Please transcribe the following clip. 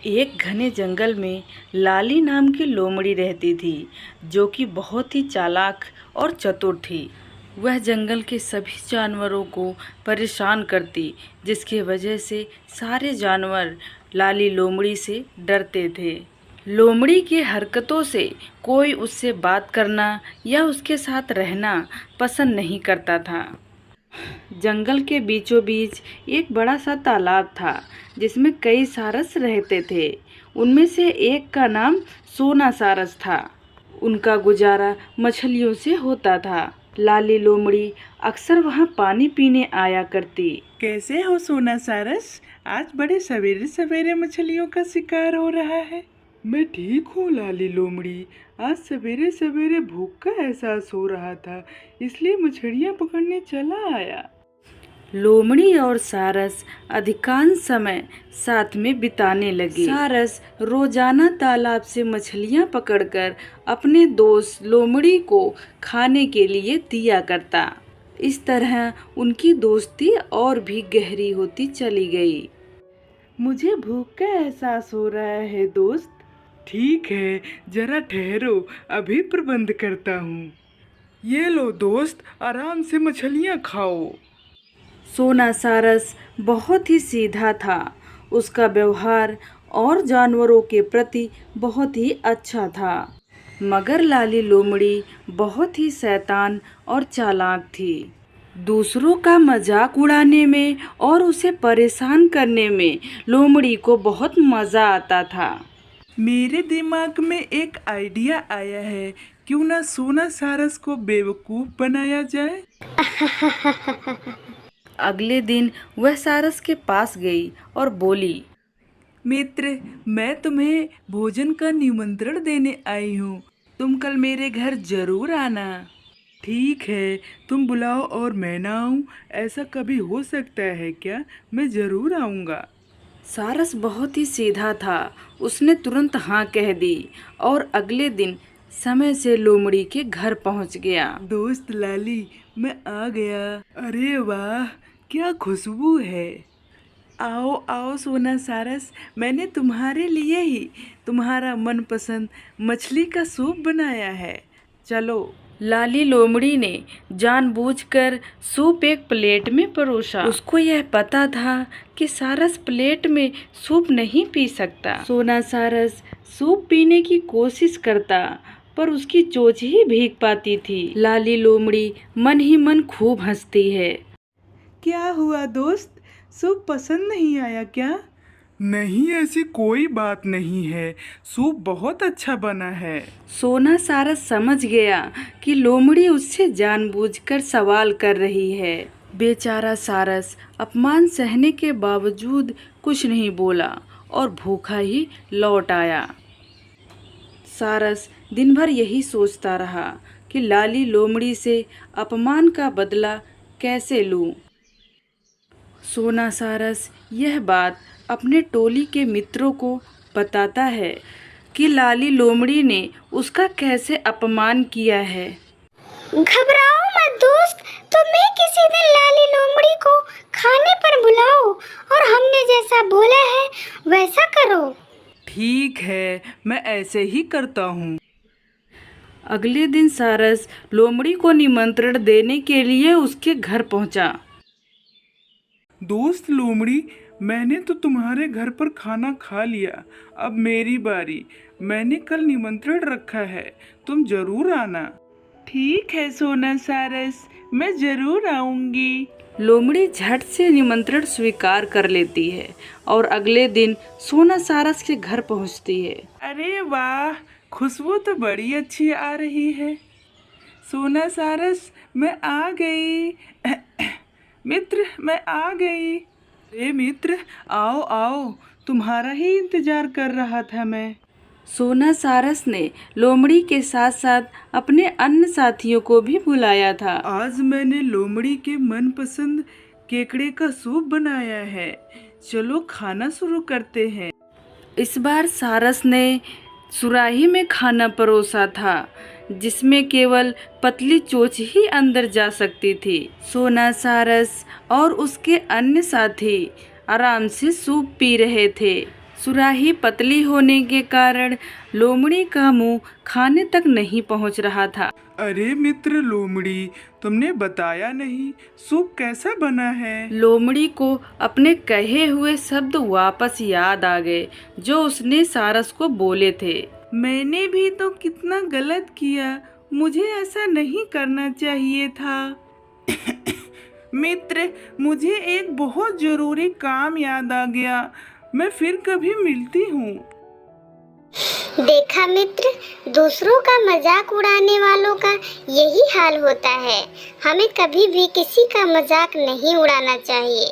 एक घने जंगल में लाली नाम की लोमड़ी रहती थी, जो कि बहुत ही चालाक और चतुर थी। वह जंगल के सभी जानवरों को परेशान करती, जिसकी वजह से सारे जानवर लाली लोमड़ी से डरते थे। लोमड़ी की हरकतों से कोई उससे बात करना या उसके साथ रहना पसंद नहीं करता था। जंगल के बीचों बीच एक बड़ा सा तालाब था, जिसमें कई सारस रहते थे। उनमें से एक का नाम सोना सारस था। उनका गुजारा मछलियों से होता था। लाली लोमड़ी अक्सर वहाँ पानी पीने आया करती। कैसे हो सोना सारस? आज बड़े सवेरे सवेरे मछलियों का शिकार हो रहा है। मैं ठीक हूँ लाली लोमड़ी। आज सवेरे सवेरे भूख का एहसास हो रहा था, इसलिए मछलियाँ पकड़ने चला आया। लोमड़ी और सारस अधिकांश समय साथ में बिताने लगे। सारस रोजाना तालाब से मछलियां पकड़कर अपने दोस्त लोमड़ी को खाने के लिए दिया करता। इस तरह उनकी दोस्ती और भी गहरी होती चली गई। मुझे भूख का एहसास हो रहा है दोस्त। ठीक है, जरा ठहरो, अभी प्रबंध करता हूँ। ये लो दोस्त, आराम से मछलियाँ खाओ। सोना सारस बहुत ही सीधा था। उसका व्यवहार और जानवरों के प्रति बहुत ही अच्छा था। मगर लाली लोमड़ी बहुत ही शैतान और चालाक थी। दूसरों का मजाक उड़ाने में और उसे परेशान करने में लोमड़ी को बहुत मजा आता था। मेरे दिमाग में एक आइडिया आया है। क्यों ना सोना सारस को बेवकूफ बनाया जाए। अगले दिन वह सारस के पास गई और बोली, मित्र, मैं तुम्हें भोजन का निमंत्रण देने आई हूँ। तुम कल मेरे घर जरूर आना। ठीक है, तुम बुलाओ और मैं ना आऊँ, ऐसा कभी हो सकता है क्या? मैं जरूर आऊँगा। सारस बहुत ही सीधा था। उसने तुरंत हाँ कह दी और अगले दिन समय से लोमड़ी के घर पहुंच गया। दोस्त लाली, मैं आ गया। अरे वाह, क्या खुशबू है। आओ आओ सोना सारस, मैंने तुम्हारे लिए ही तुम्हारा मनपसंद मछली का सूप बनाया है। चलो। लाली लोमड़ी ने जानबूझकर सूप एक प्लेट में परोसा। उसको यह पता था कि सारस प्लेट में सूप नहीं पी सकता। सोना सारस सूप पीने की कोशिश करता, पर उसकी चोंच ही भीग पाती थी। लाली लोमड़ी मन ही मन खूब हंसती है। क्या हुआ दोस्त, सूप पसंद नहीं आया क्या? नहीं, ऐसी कोई बात नहीं है, सूप बहुत अच्छा बना है। सोना सारस समझ गया कि लोमड़ी उससे जानबूझकर सवाल कर रही है। बेचारा सारस अपमान सहने के बावजूद कुछ नहीं बोला और भूखा ही लौट आया। सारस दिन भर यही सोचता रहा कि लाली लोमड़ी से अपमान का बदला कैसे लूं। सोना सारस यह बात अपने टोली के मित्रों को बताता है कि लाली लोमड़ी ने उसका कैसे अपमान किया है। घबराओ मत दोस्त, तुम्हें किसी दिन लाली लोमड़ी को खाने पर बुलाओ और हमने जैसा बोला है वैसा करो। ठीक है, मैं ऐसे ही करता हूँ। अगले दिन सारस लोमड़ी को निमंत्रण देने के लिए उसके घर पहुंचा। दोस्त लोमड़ी, मैंने तो तुम्हारे घर पर खाना खा लिया, अब मेरी बारी। मैंने कल निमंत्रण रखा है, तुम जरूर आना। ठीक है सोना सारस, मैं जरूर आऊंगी। लोमड़ी झट से निमंत्रण स्वीकार कर लेती है और अगले दिन सोना सारस के घर पहुंचती है। अरे वाह, खुशबू तो बड़ी अच्छी आ रही है। सोना सारस, मैं आ गई। मित्र, मैं आ गई। ए मित्र, आओ आओ, तुम्हारा ही इंतजार कर रहा था मैं। सोना सारस ने लोमड़ी के साथ साथ अपने अन्य साथियों को भी बुलाया था। आज मैंने लोमड़ी के मनपसंद केकड़े का सूप बनाया है, चलो खाना शुरू करते हैं। इस बार सारस ने सुराही में खाना परोसा था, जिसमें केवल पतली चोंच ही अंदर जा सकती थी। सोना सारस और उसके अन्य साथी आराम से सूप पी रहे थे। सुराही पतली होने के कारण लोमड़ी का मुंह खाने तक नहीं पहुंच रहा था। अरे मित्र लोमड़ी, तुमने बताया नहीं सूप कैसा बना है। लोमड़ी को अपने कहे हुए शब्द वापस याद आ गए जो उसने सारस को बोले थे। मैंने भी तो कितना गलत किया, मुझे ऐसा नहीं करना चाहिए था। मित्र, मुझे एक बहुत जरूरी काम याद आ गया, मैं फिर कभी मिलती हूँ। देखा मित्र, दूसरों का मजाक उड़ाने वालों का यही हाल होता है। हमें कभी भी किसी का मजाक नहीं उड़ाना चाहिए।